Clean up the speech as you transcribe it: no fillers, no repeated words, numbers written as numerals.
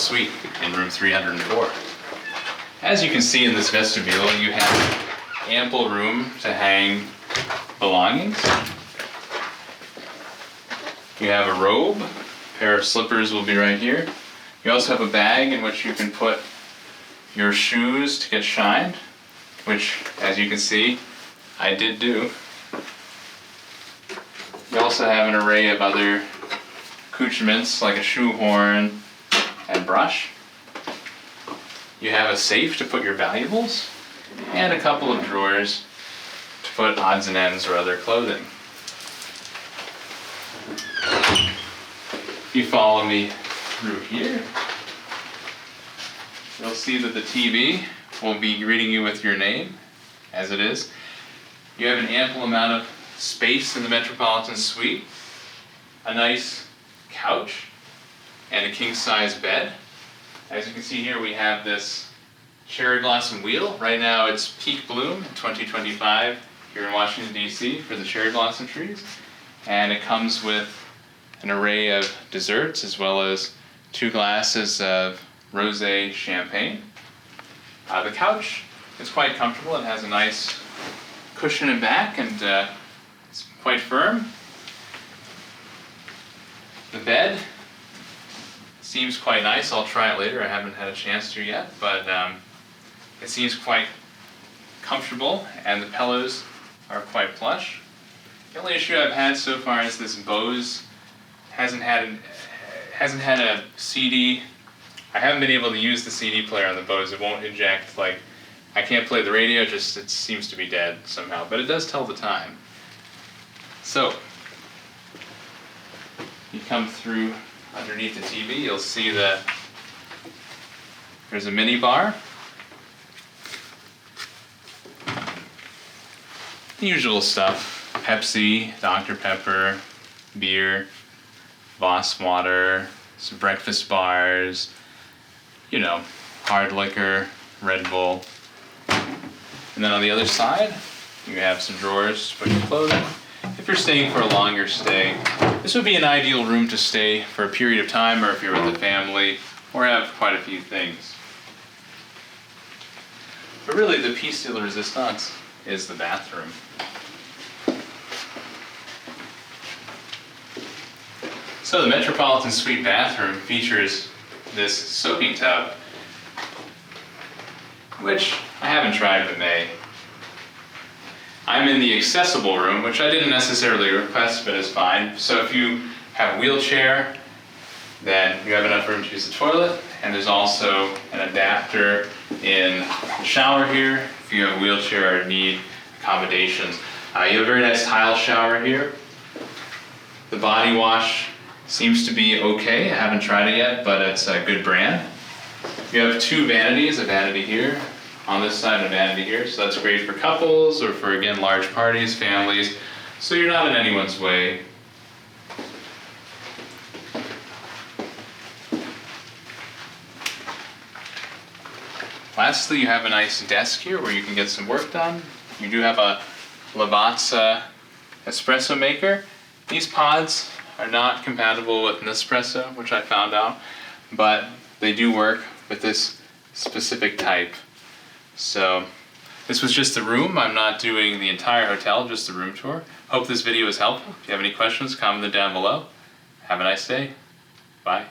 Suite in room 304. As you can see in this vestibule, you have ample room to hang belongings. You have a robe, a pair of slippers will be right here. You also have a bag in which you can put your shoes to get shined, which, as you can see, I did do. You also have an array of other accoutrements like a shoehorn and brush. You have a safe to put your valuables and a couple of drawers to put odds and ends or other clothing. If you follow me through here, you'll see that the TV will be greeting you with your name, as it is. You have an ample amount of space in the Metropolitan Suite, a nice couch, and a king-size bed. As you can see here, we have this cherry blossom wheel. Right now it's peak bloom in 2025 here in Washington, D.C. for the cherry blossom trees. And it comes with an array of desserts as well as 2 glasses of rosé champagne. The couch is quite comfortable. It has a nice cushion and back, and it's quite firm. The bed seems quite nice. I'll try it later. I haven't had a chance to yet, but it seems quite comfortable, and the pillows are quite plush. The only issue I've had so far is this Bose hasn't had a CD. I haven't been able to use the CD player on the Bose. It won't eject. Like, I can't play the radio. Just it seems to be dead somehow, but it does tell the time. So you come through underneath the TV, you'll see that there's a mini bar. The usual stuff: Pepsi, Dr. Pepper, beer, Voss water, some breakfast bars, hard liquor, Red Bull. And then on the other side, you have some drawers to put your clothing. If you're staying for a longer stay, this would be an ideal room to stay for a period of time, or if you're with a family, or have quite a few things. But really, the piece de la resistance is the bathroom. So the Metropolitan Suite bathroom features this soaking tub, which I haven't tried but may. I'm in the accessible room, which I didn't necessarily request, but is fine. So if you have a wheelchair, then you have enough room to use the toilet, and there's also an adapter in the shower here if you have a wheelchair or need accommodations. You have a very nice tile shower here. The body wash seems to be okay. I haven't tried it yet, but it's a good brand. You have 2 vanities, a vanity here on this side and a vanity here, so that's great for couples or for, again, large parties, families, so you're not in anyone's way. Lastly, you have a nice desk here where you can get some work done. You do have a Lavazza espresso maker. These pods are not compatible with Nespresso, which I found out, but they do work with this specific type. So this was just the room. I'm not doing the entire hotel, just the room tour. Hope this video was helpful. If you have any questions, comment them down below. Have a nice day. Bye.